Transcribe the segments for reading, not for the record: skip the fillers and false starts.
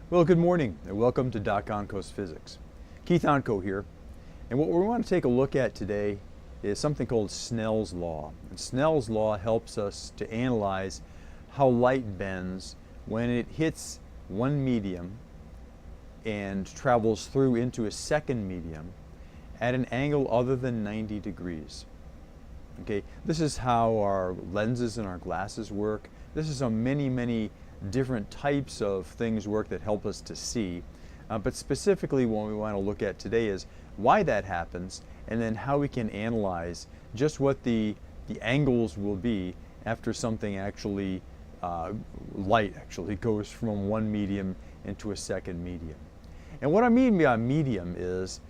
Well, good morning and welcome to Doc Onco's Physics. Keith Onco here, and what we want to take a look at today is something called Snell's Law. And Snell's Law helps us to analyze how light bends when it hits one medium and travels through into a second medium at an angle other than 90 degrees. Okay, this is how our lenses and our glasses work. This is how many different types of things work that help us to see. But specifically what we want to look at today is why that happens and then how we can analyze just what the angles will be after something actually, light actually goes from one medium into a second medium. And what I mean by medium is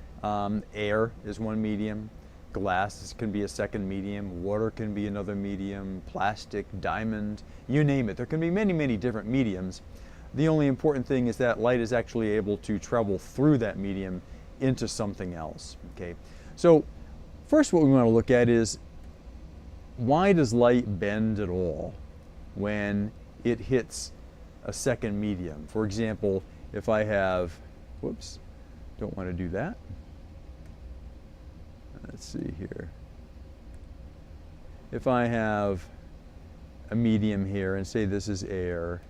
air is one medium, glass can be a second medium, water can be another medium, plastic, diamond, you name it. There can be many different mediums. The only important thing is that light is actually able to travel through that medium into something else. Okay, so first what we want to look at is why does light bend at all when it hits a second medium? For example, if I have, whoops, don't want to do that. Let's see here. If I have a medium here and say this is air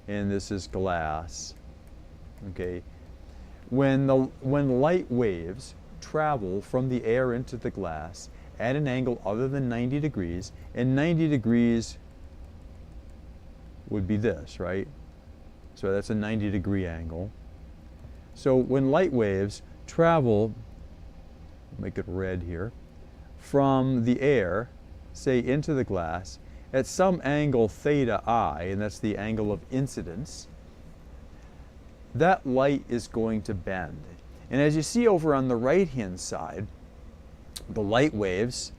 and this is glass, okay, when the light waves travel from the air into the glass at an angle other than 90 degrees, and 90 degrees would be this, right? So that's a 90-degree angle. So when light waves travel, make it red here, from the air, say into the glass, at some angle theta I, and that's the angle of incidence, that light is going to bend. And as you see over on the right-hand side, the light waves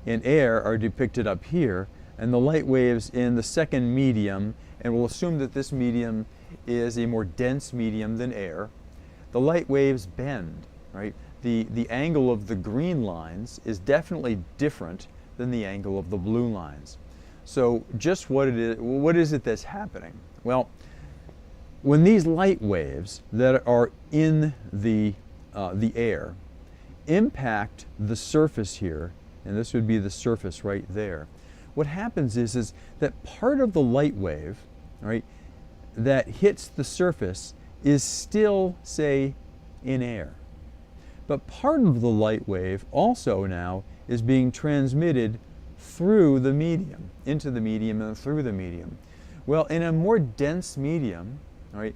in air are depicted up here, and the light waves in the second medium, and we'll assume that this medium is a more dense medium than air, the light waves bend, right? The angle of the green lines is definitely different than the angle of the blue lines. So just what is it that's happening? Well, when these light waves that are in the air impact the surface here, and this would be the surface right there, what happens is that part of the light wave, right, that hits the surface is still, say, in air. But part of the light wave also now is being transmitted through the medium, into the medium and through the medium. Well, in a more dense medium, right,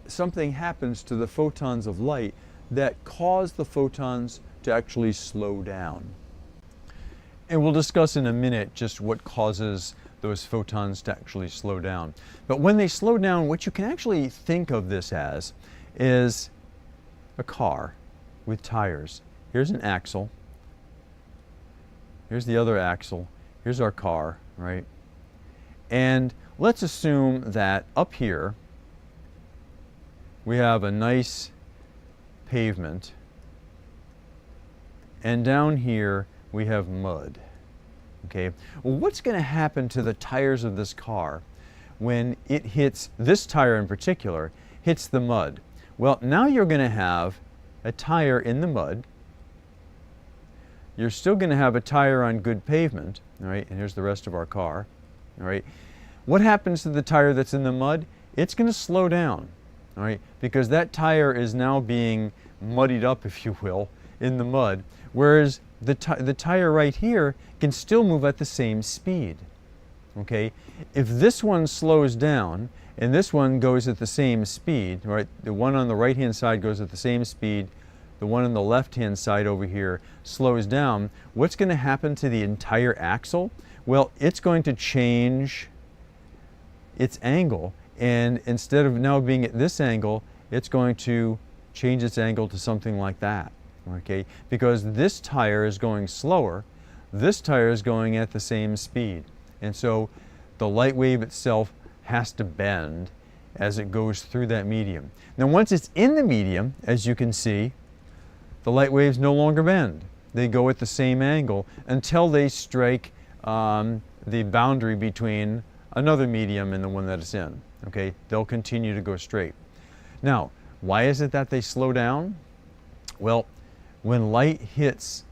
something happens to the photons of light that cause the photons to actually slow down. And we'll discuss in a minute just what causes those photons to actually slow down. But when they slow down, what you can actually think of this as is a car with tires. Here's an axle. Here's the other axle. Here's our car, right? And let's assume that up here we have a nice pavement, and down here we have mud. Okay, well, what's going to happen to the tires of this car when it hits, this tire in particular, hits the mud? Well, now you're going to have a tire in the mud. You're still going to have a tire on good pavement, all right? And here's the rest of our car, all right? What happens to the tire that's in the mud? It's going to slow down, all right? Because that tire is now being muddied up, if you will, in the mud, whereas the tire right here can still move at the same speed, okay? If this one slows down and this one goes at the same speed, right? The one on the right-hand side goes at the same speed, the one on the left-hand side over here slows down. What's going to happen to the entire axle? Well, it's going to change its angle, and instead of now being at this angle, it's going to change its angle to something like that, okay? Because this tire is going slower, this tire is going at the same speed, and so the light wave itself has to bend as it goes through that medium. Now once it's in the medium, as you can see, the light waves no longer bend. They go at the same angle until they strike the boundary between another medium and the one that it's in. Okay, they'll continue to go straight. Now, why is it that they slow down? Well, when light hits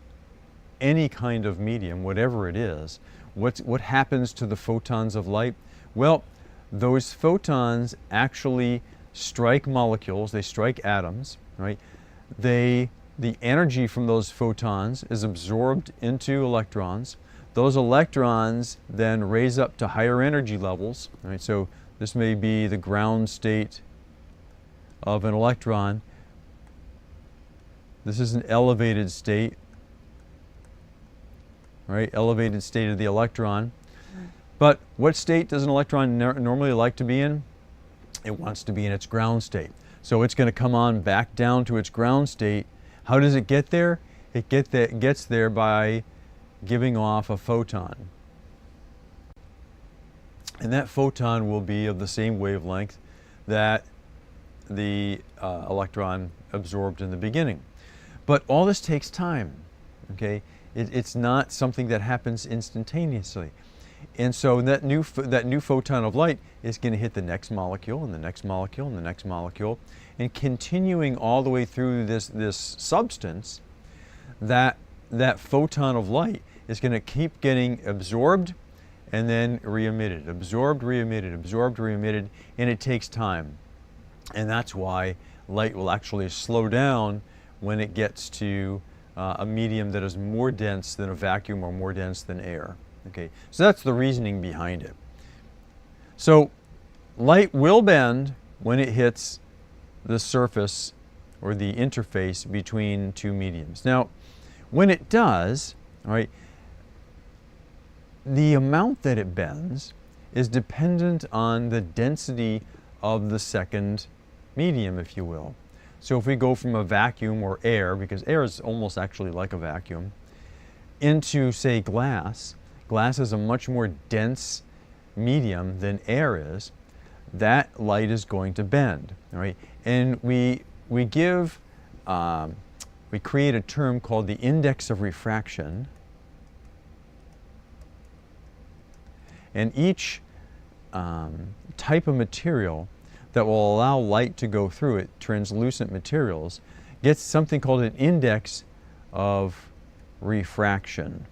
any kind of medium, whatever it is, what happens to the photons of light? Well, those photons actually strike molecules, they strike atoms, right? The energy from those photons is absorbed into electrons. Those electrons then raise up to higher energy levels, right? So this may be the ground state of an electron. This is an elevated state, right? Elevated state of the electron. But what state does an electron normally like to be in? It wants to be in its ground state. So it's going to come on back down to its ground state. How does it get there? It gets there by giving off a photon. And that photon will be of the same wavelength that the electron absorbed in the beginning. But all this takes time, okay? It's not something that happens instantaneously. And so that new photon of light is going to hit the next molecule and the next molecule and the next molecule, and continuing all the way through this substance, that photon of light is going to keep getting absorbed and then re-emitted, absorbed, re-emitted, absorbed, re-emitted, and it takes time. And that's why light will actually slow down when it gets to a medium that is more dense than a vacuum or more dense than air. Okay, so that's the reasoning behind it. So light will bend when it hits the surface or the interface between two mediums. Now, when it does, all right, the amount that it bends is dependent on the density of the second medium, if you will. So if we go from a vacuum or air, because air is almost actually like a vacuum, into, say, glass, glass is a much more dense medium than air is, that light is going to bend, all right? And we create a term called the index of refraction. And each type of material that will allow light to go through it, translucent materials, gets something called an index of refraction.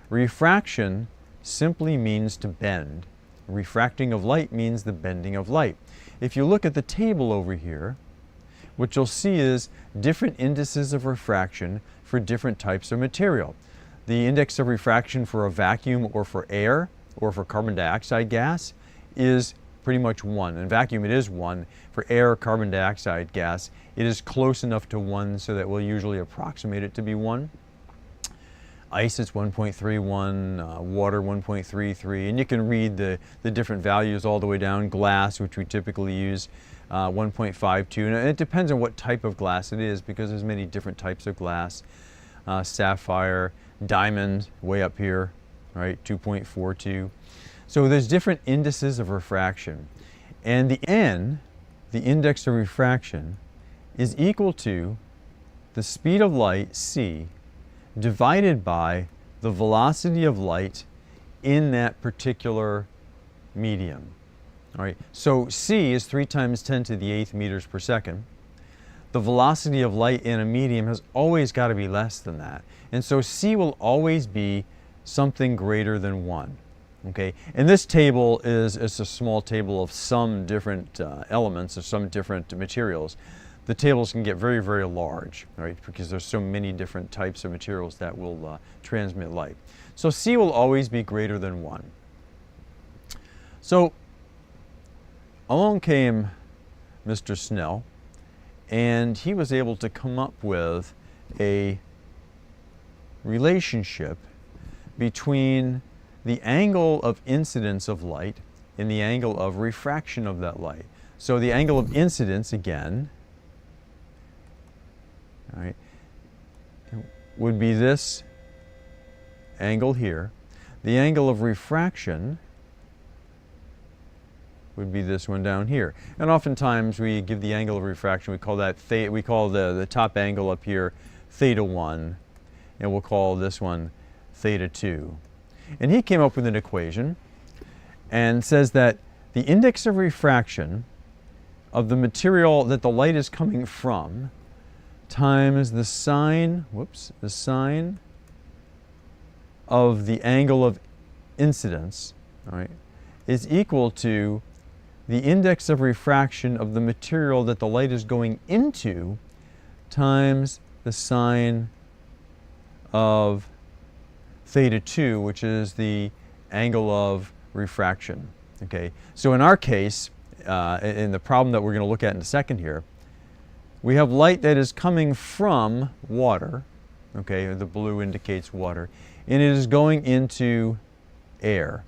Refraction simply means to bend. Refracting of light means the bending of light. If you look at the table over here, what you'll see is different indices of refraction for different types of material. The index of refraction for a vacuum or for air or for carbon dioxide gas is pretty much 1. In vacuum it is 1. For air, carbon dioxide gas, it is close enough to 1 so that we'll usually approximate it to be 1. Ice is 1.31, water 1.33, and you can read the different values all the way down. Glass, which we typically use, 1.52, and it depends on what type of glass it is because there's many different types of glass. Sapphire, diamond, way up here, right, 2.42. So there's different indices of refraction, and the N, the index of refraction, is equal to the speed of light, c, divided by the velocity of light in that particular medium. All right, so c is 3 times 10 to the 8th meters per second. The velocity of light in a medium has always got to be less than that. And so c will always be something greater than 1. Okay, and this table is a small table of some different elements of some different materials. The tables can get very, very large, right, because there's so many different types of materials that will transmit light. So c will always be greater than 1. So along came Mr. Snell, and he was able to come up with a relationship between the angle of incidence of light and the angle of refraction of that light. So the angle of incidence, again, all right, would be this angle here. The angle of refraction would be this one down here. And oftentimes we give the angle of refraction, we call that we call the top angle up here theta 1, and we'll call this one theta 2. And he came up with an equation and says that the index of refraction of the material that the light is coming from times the sine, the sine of the angle of incidence, all right, is equal to the index of refraction of the material that the light is going into times the sine of theta 2, which is the angle of refraction. Okay, so in our case, in the problem that we're going to look at in a second here, we have light that is coming from water. Okay, the blue indicates water, and it is going into air.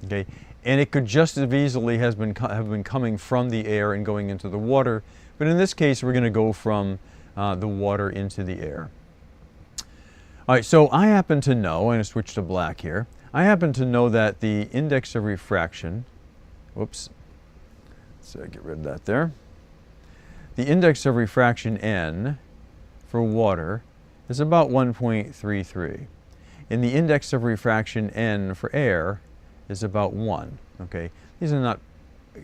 Okay, and it could just as easily have been coming from the air and going into the water, but in this case we're going to go from the water into the air. All right, so I happen to know, I'm going to switch to black here, I happen to know that the index of refraction, so get rid of that there, the index of refraction n for water is about 1.33, and the index of refraction n for air is about 1. Okay, these are not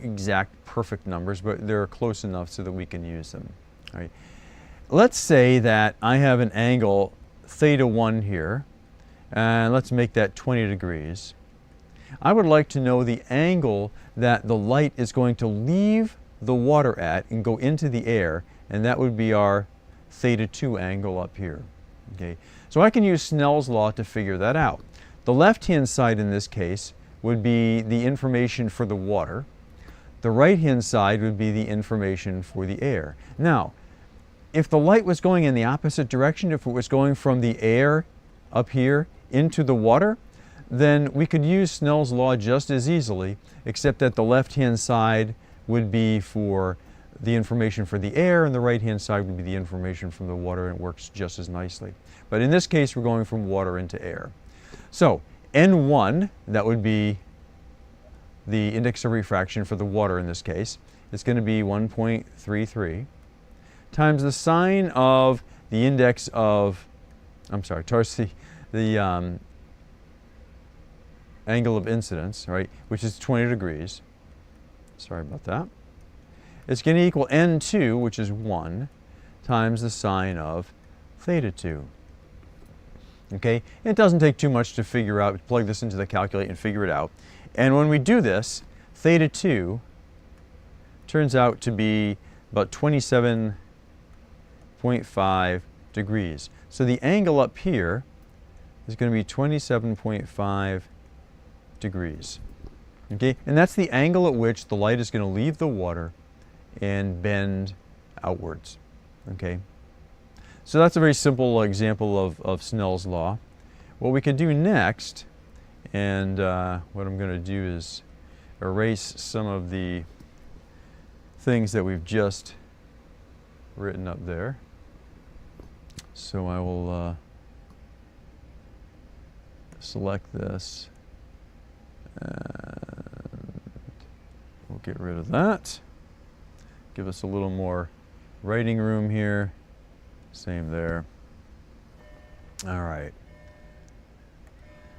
exact perfect numbers, but they're close enough so that we can use them. All right. Let's say that I have an angle theta 1 here, and let's make that 20 degrees. I would like to know the angle that the light is going to leave the water at and go into the air, and that would be our theta 2 angle up here. Okay, so I can use Snell's law to figure that out. The left-hand side in this case would be the information for the water. The right-hand side would be the information for the air. Now, if the light was going in the opposite direction, if it was going from the air up here into the water, then we could use Snell's law just as easily, except that the left-hand side would be for the information for the air, and the right-hand side would be the information from the water, and it works just as nicely. But in this case, we're going from water into air. So N1, that would be the index of refraction for the water in this case, is going to be 1.33 times the sine of the index of, towards the angle of incidence, right, which is 20 degrees. Sorry about that. It's going to equal N2, which is 1, times the sine of theta 2. Okay, it doesn't take too much to figure out, plug this into the calculator and figure it out. And when we do this, theta 2 turns out to be about 27.5 degrees. So the angle up here is going to be 27.5 degrees. Okay, and that's the angle at which the light is going to leave the water and bend outwards. Okay. So that's a very simple example of Snell's law. What we can do next, and what I'm going to do is erase some of the things that we've just written up there. So I will select this, and we'll get rid of that. Give us a little more writing room here. Same there. All right.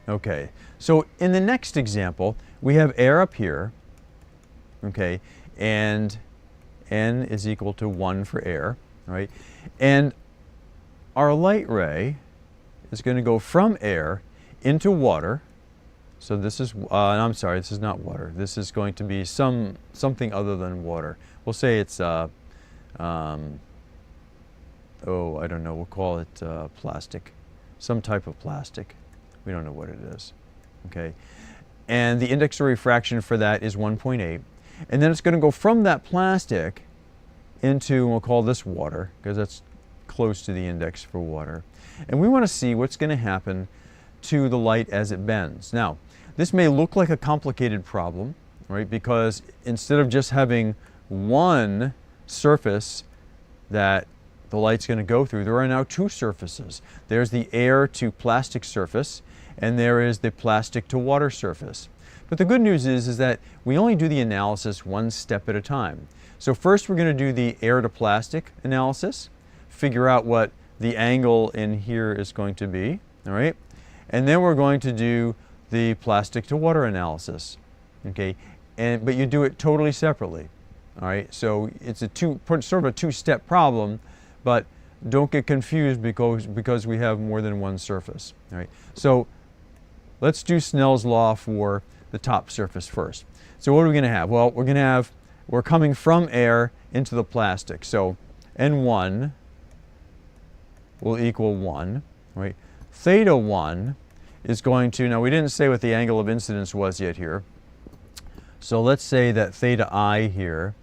Okay, so in the next example, we have air up here, okay, and n is equal to 1 for air, right? And our light ray is going to go from air into water. So this is, I'm sorry, this is not water. This is going to be something other than water. We'll say it's, oh, I don't know, we'll call it plastic, some type of plastic. We don't know what it is, okay? And the index of refraction for that is 1.8. And then it's going to go from that plastic into, we'll call this water, because that's close to the index for water. And we want to see what's going to happen to the light as it bends. Now, this may look like a complicated problem, right? Because instead of just having one surface that the light's going to go through, there are now two surfaces. There's the air to plastic surface, and there is the plastic to water surface. But the good news is that we only do the analysis one step at a time. So first we're going to do the air to plastic analysis, figure out what the angle in here is going to be, all right? And then we're going to do the plastic to water analysis, okay? but you do it totally separately. All right, so it's sort of a two-step problem, but don't get confused because we have more than one surface. All right, so let's do Snell's law for the top surface first. So what are we going to have? Well, we're coming from air into the plastic. So N1 will equal 1, right? Theta 1 is going to, now we didn't say what the angle of incidence was yet here. So let's say that theta I here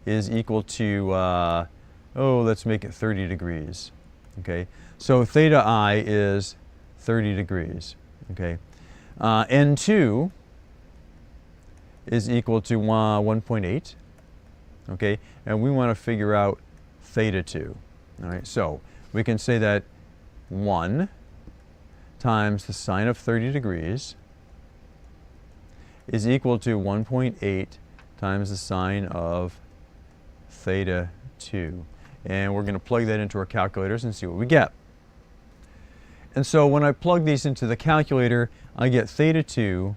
is equal to, let's make it 30 degrees, okay? So theta I is 30 degrees, okay? N2 is equal to 1.8, okay? And we want to figure out theta 2, all right? So we can say that 1 times the sine of 30 degrees is equal to 1.8 times the sine of theta 2. And we're going to plug that into our calculators and see what we get. And so when I plug these into the calculator, I get theta 2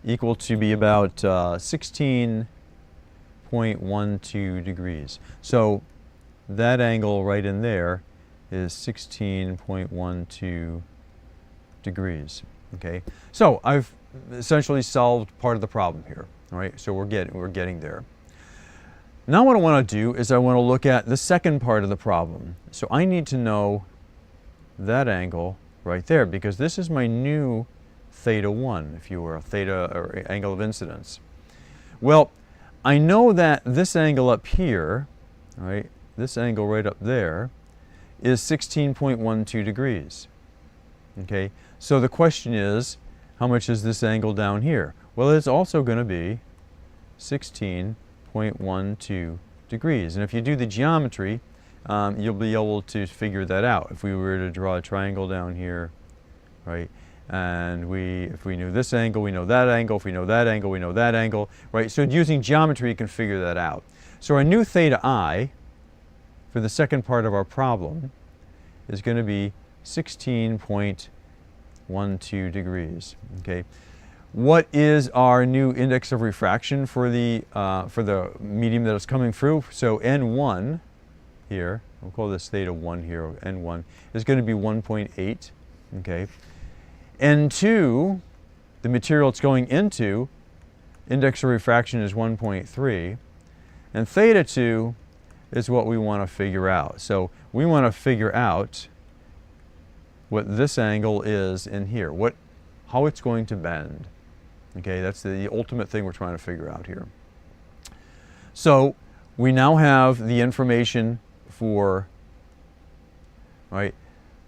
equal to be about 16.12 degrees. So that angle right in there is 16.12 degrees. Okay, so I've essentially solved part of the problem here. All right, so we're getting there. Now what I want to do is I want to look at the second part of the problem. So I need to know that angle right there, because this is my new theta 1, if you were, a theta or angle of incidence. Well, I know that this angle up here, all right, this angle right up there, is 16.12 degrees. Okay, so the question is, how much is this angle down here? Well, it's also going to be 16.12 degrees. And if you do the geometry, you'll be able to figure that out. If we were to draw a triangle down here, right, and if we knew this angle, we know that angle. If we know that angle, we know that angle, right? So using geometry, you can figure that out. So our new theta I for the second part of our problem is going to be 16.12 degrees. Okay, what is our new index of refraction for the medium that is coming through? So N1 here, we'll call this theta 1 here, N1 is going to be 1.8. Okay, N2, the material it's going into, index of refraction is 1.3, and theta 2 is what we want to figure out. So we want to figure out what this angle is in here, how it's going to bend. Okay, that's the ultimate thing we're trying to figure out here. So we now have the information for, right,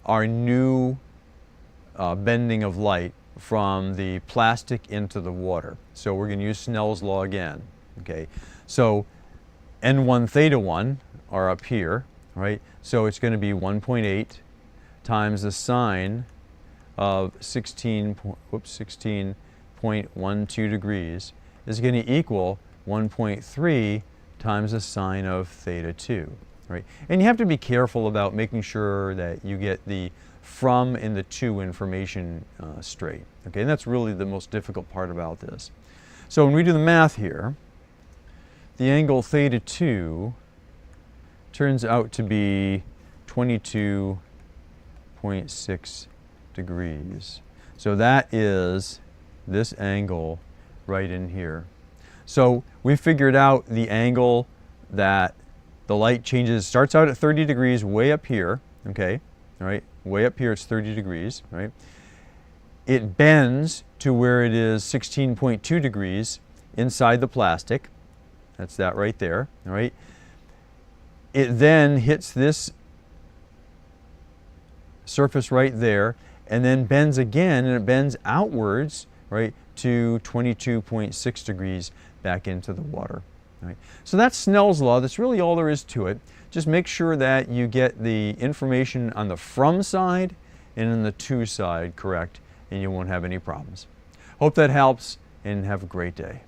our new bending of light from the plastic into the water. So we're going to use Snell's law again. Okay, so N1 theta 1 are up here, right? So it's going to be 1.8 times the sine of 16.12 degrees is going to equal 1.3 times the sine of theta 2, right? And you have to be careful about making sure that you get the from and the to information straight. Okay, and that's really the most difficult part about this. So when we do the math here, the angle theta 2 turns out to be 22.6 degrees. So that is this angle right in here. So we figured out the angle that the light changes, starts out at 30 degrees way up here, okay, all right, way up here it's 30 degrees, right? It bends to where it is 16.2 degrees inside the plastic. That's that right there, all right? It then hits this surface right there and then bends again, and it bends outwards, right, to 22.6 degrees back into the water. Right? So that's Snell's law. That's really all there is to it. Just make sure that you get the information on the from side and on the to side correct, and you won't have any problems. Hope that helps, and have a great day.